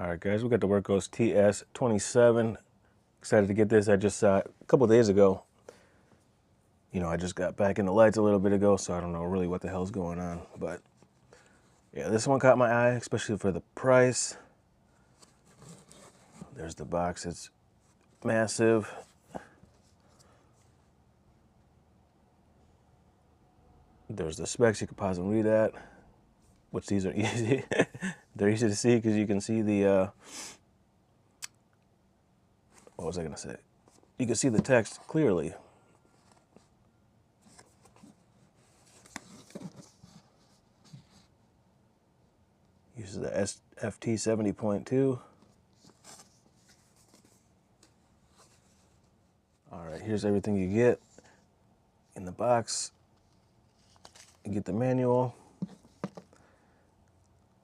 All right, guys, we got the Wurkkos TS27. Excited to get this. I just saw it a couple days ago. You know, I just got back in the lights a little bit ago, so I don't know really what the hell's going on. But yeah, this one caught my eye, especially for the price. There's the box. It's massive. There's the specs. You can pause and read that, which these are easy. They're easy to see because you can see the, what was I going to say? You can see the text clearly. Uses the TS27.2. All right, here's everything you get in the box. You get the manual,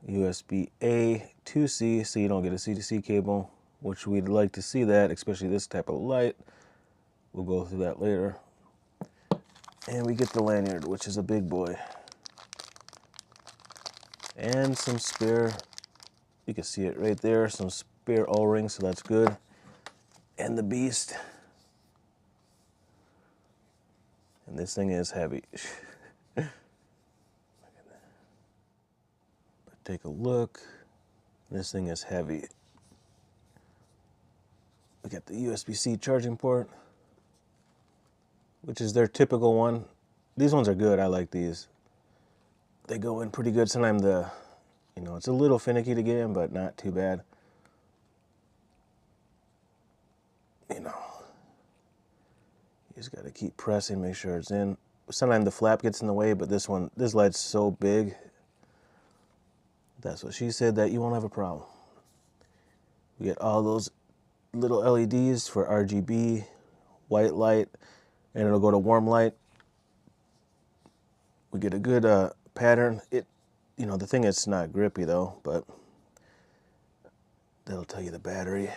USB-A to C, so you don't get a C-to-C cable, which we'd like to see that, especially this type of light. We'll go through that later. And we get the lanyard, which is a big boy. And some spare, you can see it right there, some spare O-rings, so that's good. And the beast. And this thing is heavy. Take a look. This thing is heavy. We got the USB-C charging port, which is their typical one. These ones are good. I like these. They go in pretty good. Sometimes it's a little finicky to get in, but not too bad. You just got to keep pressing, make sure it's in. Sometimes the flap gets in the way, but this light's so big. That's what she said, that you won't have a problem. We get all those little LEDs for RGB, white light, and it'll go to warm light. We get a good pattern. The thing is not grippy though, but that'll tell you the battery.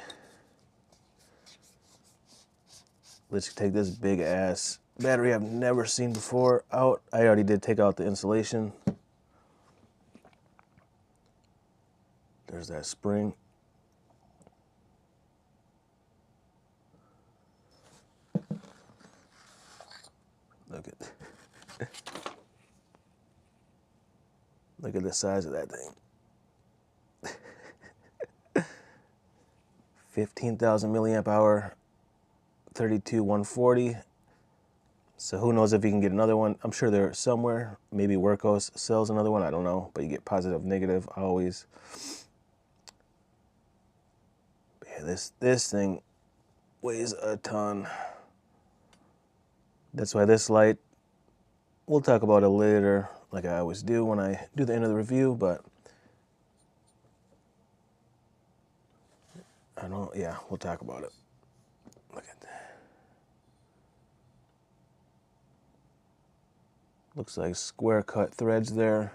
Let's take this big ass battery I've never seen before out. I already did take out the insulation. There's that spring. Look at the size of that thing. 15,000 milliamp hour, 140. So who knows if you can get another one. I'm sure they're somewhere. Maybe Wurkkos sells another one. I don't know. But you get positive, negative always. Yeah, this thing weighs a ton. That's why this light, we'll talk about it later, like I always do when I do the end of the review, but we'll talk about it. Look at that. Looks like square cut threads there.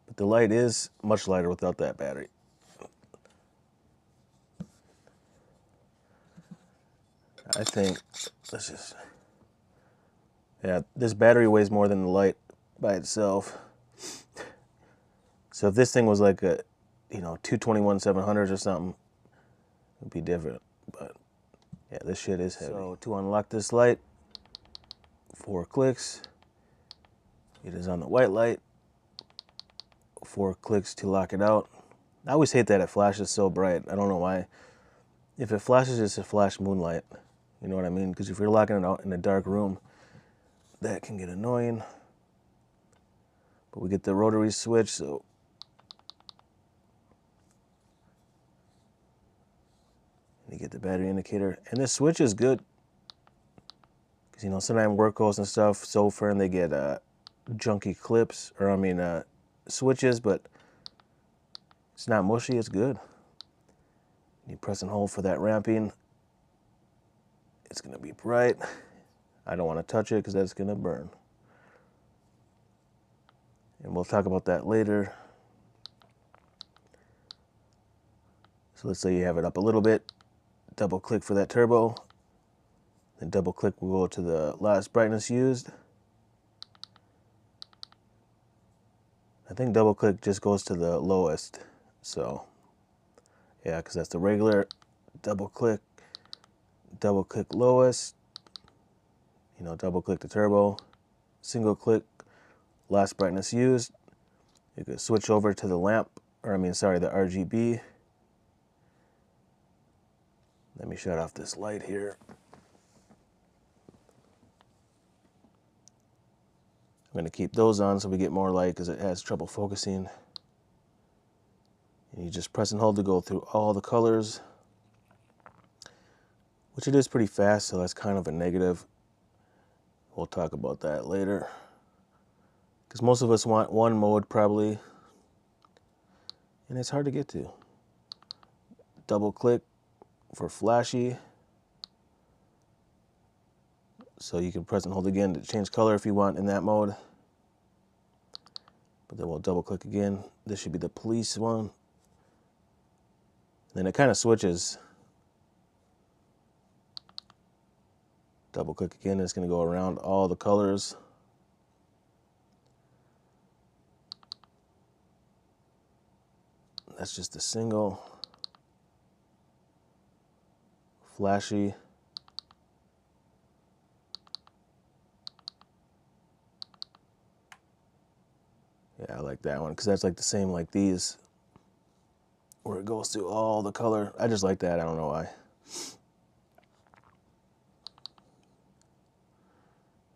But the light is much lighter without that battery. I think this battery weighs more than the light by itself. So if this thing was like a, 221/700s or something, it'd be different. But yeah, this shit is heavy. So to unlock this light, 4 clicks. It is on the white light. 4 clicks to lock it out. I always hate that it flashes so bright. I don't know why. If it flashes, it's a flash moonlight. You know what I mean? Because if you're locking it out in a dark room, that can get annoying. But we get the rotary switch, so you get the battery indicator. And this switch is good. Because, sometimes Wurkkos and stuff, so firm, they get junky clips, or switches, but it's not mushy, it's good. You press and hold for that ramping. It's gonna be bright. I don't want to touch it because that's gonna burn. And we'll talk about that later. So let's say you have it up a little bit, double click for that turbo. Then double click will go to the last brightness used. I think double click just goes to the lowest. So yeah, because that's the regular. Double click lowest. You know, double click the turbo. Single click last brightness used. You could switch over to the lamp, or I mean, sorry, the RGB. Let me shut off this light here. I'm going to keep those on so we get more light because it has trouble focusing. And you just press and hold to go through all the colors, which it is pretty fast, so that's kind of a negative. We'll talk about that later. Because most of us want one mode probably, and it's hard to get to. Double click for flashy. So you can press and hold again to change color if you want in that mode. But then we'll double click again. This should be the police one. Then it kind of switches. Double click again, it's going to go around all the colors. That's just a single. Flashy. Yeah, I like that one because that's like the same like these, where it goes through all the color. I just like that, I don't know why.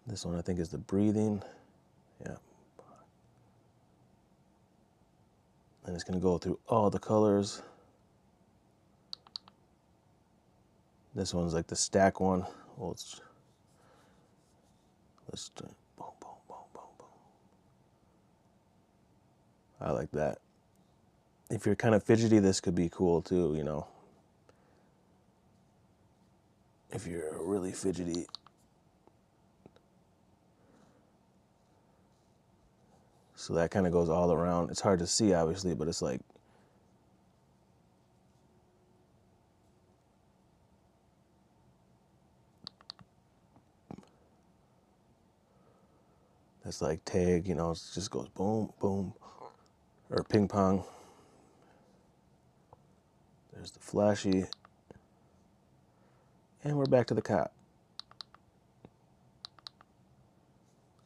This one I think is the breathing. Yeah. And it's going to go through all the colors. This one's like the stack one. Well, let's boom, boom, boom, boom, boom. I like that. If you're kind of fidgety, this could be cool too, you know. If you're really fidgety. So that kind of goes all around. It's hard to see, obviously, but it's like, that's like tag, you know, it just goes boom, boom, or ping pong. There's the flashy. And we're back to the cop.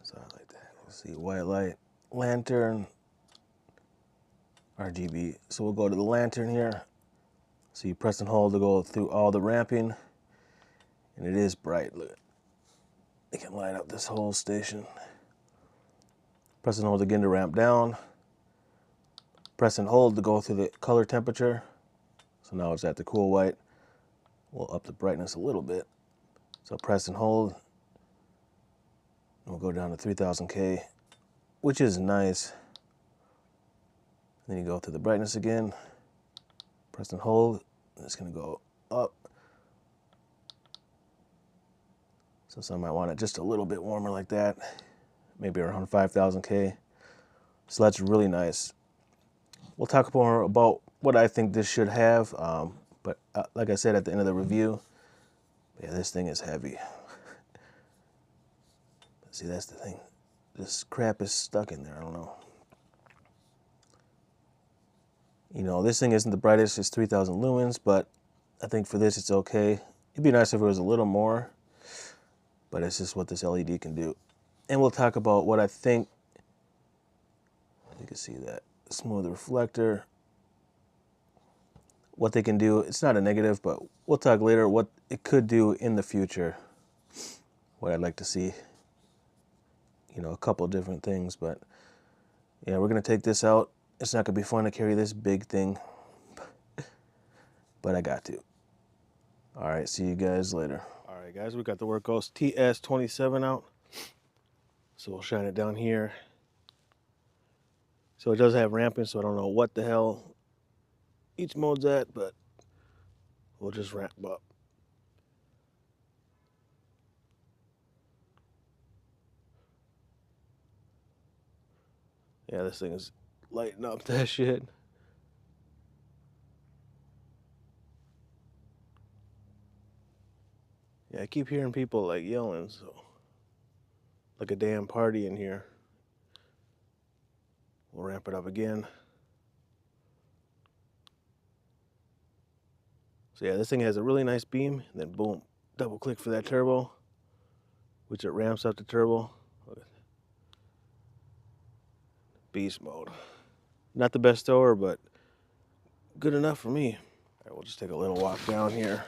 So I like that. Let's see, white light, lantern, RGB. So we'll go to the lantern here. So you press and hold to go through all the ramping. And it is bright. Look, it can light up this whole station. Press and hold again to ramp down. Press and hold to go through the color temperature. So now it's at the cool white. We'll up the brightness a little bit. So press and hold. And we'll go down to 3000K, which is nice. Then you go through the brightness again. Press and hold. And it's going to go up. So some might want it just a little bit warmer like that. Maybe around 5000K. So that's really nice. We'll talk more about what I think this should have. But like I said at the end of the review, yeah, this thing is heavy. See, that's the thing. This crap is stuck in there. I don't know. You know, this thing isn't the brightest. It's 3000 lumens, but I think for this it's okay. It'd be nice if it was a little more, but it's just what this LED can do. And we'll talk about what I think. You can see that smooth reflector. What they can do. It's not a negative, but we'll talk later what it could do in the future. What I'd like to see. You know, a couple different things, but yeah, we're gonna take this out. It's not gonna be fun to carry this big thing, but I got to. All right, see you guys later. All right, guys, we got the Wurkkos TS27 out. So we'll shine it down here. So it does have ramping, so I don't know what the hell each mode's at, but we'll just ramp up. Yeah, this thing is lighting up that shit. Yeah, I keep hearing people like yelling, so like a damn party in here. We'll ramp it up again. So yeah, this thing has a really nice beam, and then boom, double click for that turbo, which it ramps up the turbo. Beast mode. Not the best thrower, but good enough for me. All right, we'll just take a little walk down here.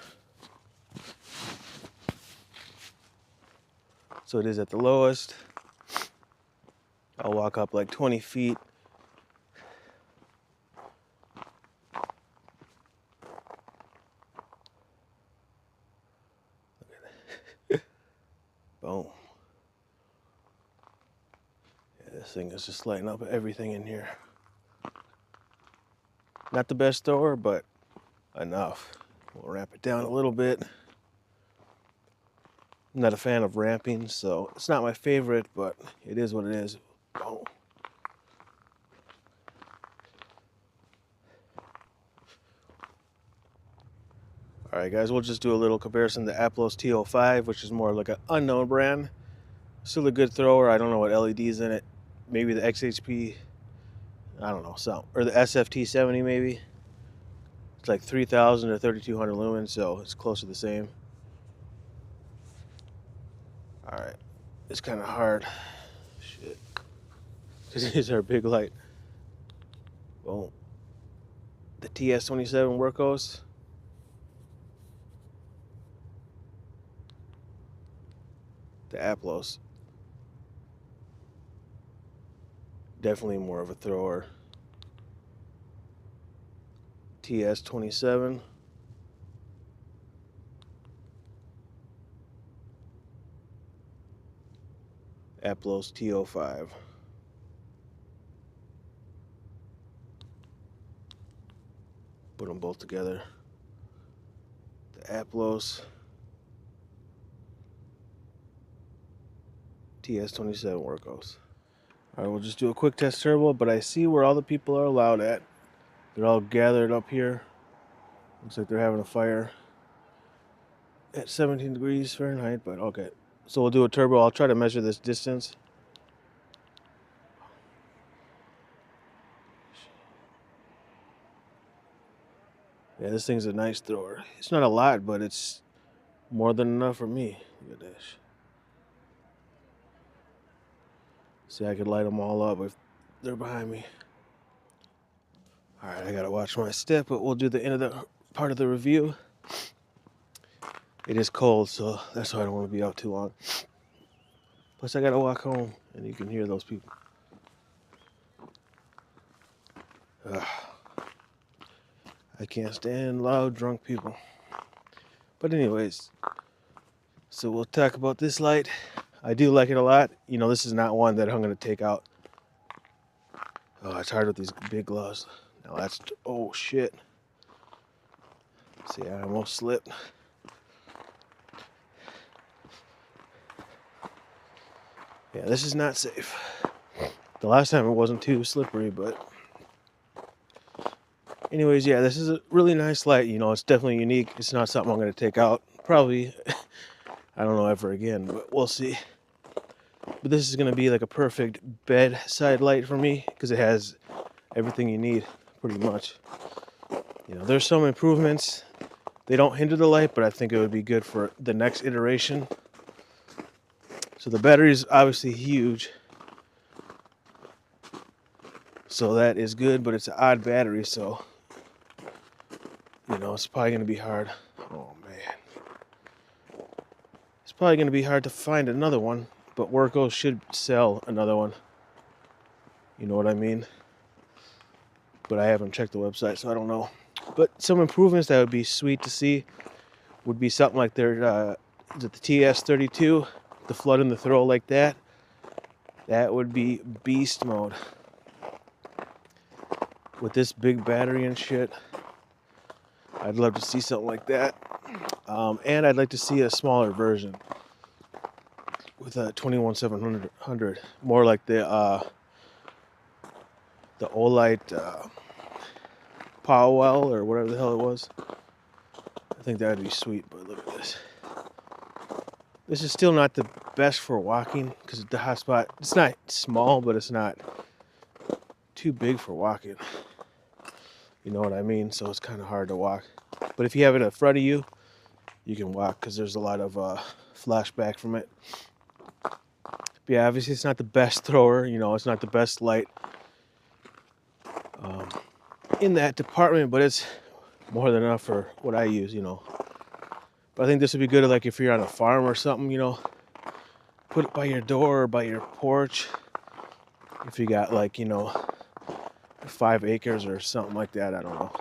So it is at the lowest. I'll walk up like 20 feet. Boom. Yeah, this thing is just lighting up everything in here. Not the best thrower, but enough. We'll ramp it down a little bit. I'm not a fan of ramping, so it's not my favorite, but it is what it is. Boom. Alright guys, we'll just do a little comparison to Applos T05, which is more like an unknown brand. Still a good thrower. I don't know what LED's in it. Maybe the XHP, I don't know, something. Or the SFT70 maybe. It's like 3,000 or 3,200 lumens, so it's close to the same. Alright, it's kind of hard. Shit. This is our big light. Boom. The TS27 Wurkkos. The Applos. Definitely more of a thrower. TS27. Applos T05. Put them both together. The Applos TS27 Wurkkos. Alright, we'll just do a quick test turbo, but I see where all the people are allowed at. They're all gathered up here. Looks like they're having a fire at 17 degrees Fahrenheit, but okay. So we'll do a turbo. I'll try to measure this distance. Yeah, this thing's a nice thrower. It's not a lot, but it's more than enough for me. Look at this. See, I could light them all up if they're behind me. All right, I gotta watch my step, but we'll do the end of the part of the review. It is cold, so that's why I don't want to be out too long. Plus, I gotta walk home, and you can hear those people. I can't stand loud, drunk people. But anyways, so we'll talk about this light. I do like it a lot. You know, this is not one that I'm gonna take out. Oh, it's hard with these big gloves. Now that's, oh shit. See, I almost slipped. Yeah, this is not safe. The last time it wasn't too slippery, but anyways, yeah, this is a really nice light. You know, it's definitely unique. It's not something I'm going to take out. Probably, I don't know, ever again, but we'll see. But this is going to be like a perfect bedside light for me because it has everything you need, pretty much. You know, there's some improvements. They don't hinder the light, but I think it would be good for the next iteration. So the battery is obviously huge. So that is good, but it's an odd battery, so you know, it's probably going to be hard. Oh, man. It's probably going to be hard to find another one, but Wurkkos should sell another one. You know what I mean? But I haven't checked the website, so I don't know. But some improvements that would be sweet to see would be something like the TS32, the flood in the throw like that. That would be beast mode. With this big battery and shit, I'd love to see something like that. And I'd like to see a smaller version with a 21700, more like the Olight Powell or whatever the hell it was. I think that would be sweet, but look at this. This is still not the best for walking because the hotspot, it's not small, but it's not too big for walking. You know what I mean? So it's kind of hard to walk. But if you have it in front of you, you can walk because there's a lot of flashback from it. But yeah, obviously it's not the best thrower. You know, it's not the best light in that department, but it's more than enough for what I use, you know. But I think this would be good, like if you're on a farm or something, you know, put it by your door or by your porch. If you got like, you know, 5 acres or something like that, I don't know.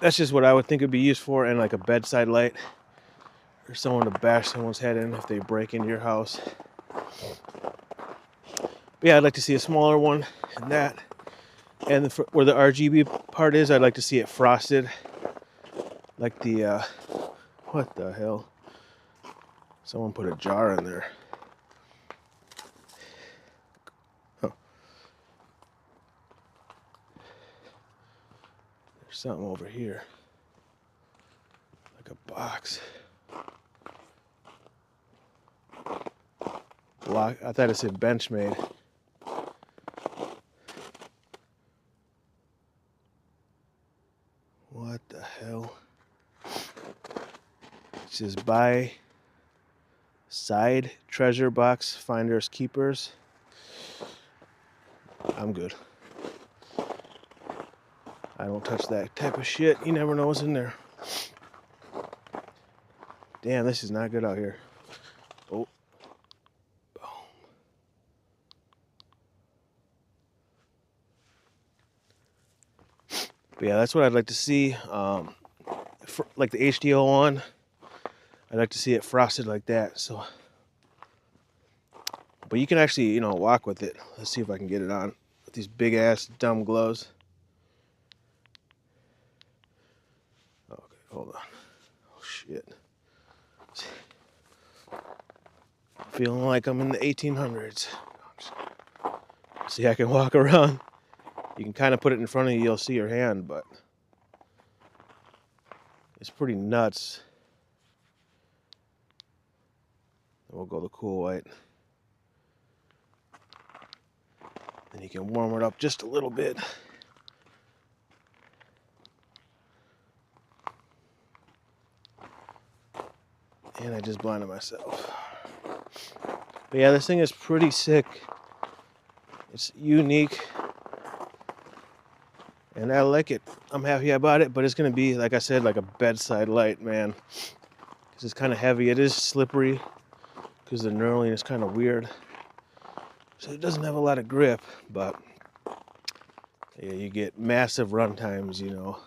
That's just what I would think it'd be used for, and like a bedside light or someone to bash someone's head in if they break into your house. But yeah, I'd like to see a smaller one than that. And where the RGB part is, I'd like to see it frosted. Like the, what the hell? Someone put a jar in there. Huh. There's something over here. Like a box. Block. I thought it said Benchmade. What the hell? It says buy side treasure box finders keepers. I'm good. I don't touch that type of shit. You never know what's in there. Damn, this is not good out here. Oh. Boom. But yeah, that's what I'd like to see. Like the HDO one, I'd like to see it frosted like that. So, but you can actually, you know, walk with it. Let's see if I can get it on with these big ass dumb gloves. Okay, hold on. Oh shit. Feeling like I'm in the 1800s. See, I can walk around. You can kind of put it in front of you, you'll see your hand, but it's pretty nuts. We'll go the cool white. Then you can warm it up just a little bit. And I just blinded myself. But yeah, this thing is pretty sick. It's unique. And I like it. I'm happy about it, but it's gonna be, like I said, like a bedside light, man. Because it's kind of heavy. It is slippery because the knurling is kind of weird. So it doesn't have a lot of grip, but yeah, you get massive run times, you know.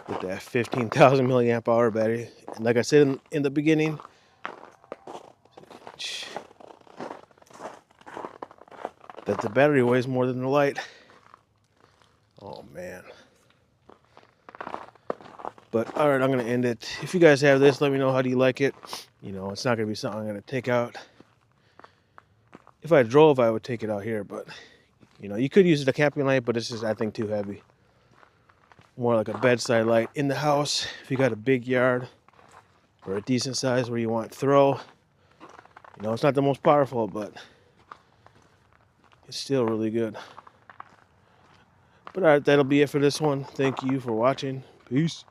With that 15,000 milliamp hour battery. And like I said in the beginning, that the battery weighs more than the light. Oh man. But all right, I'm gonna end it. If you guys have this, let me know, how do you like it? You know, it's not gonna be something I'm gonna take out. If I drove, I would take it out here, but you know, you could use it a camping light, but it's just, I think, too heavy. More like a bedside light in the house. If you got a big yard or a decent size where you want throw, you know, it's not the most powerful, but it's still really good. But all right, that'll be it for this one. Thank you for watching. Peace.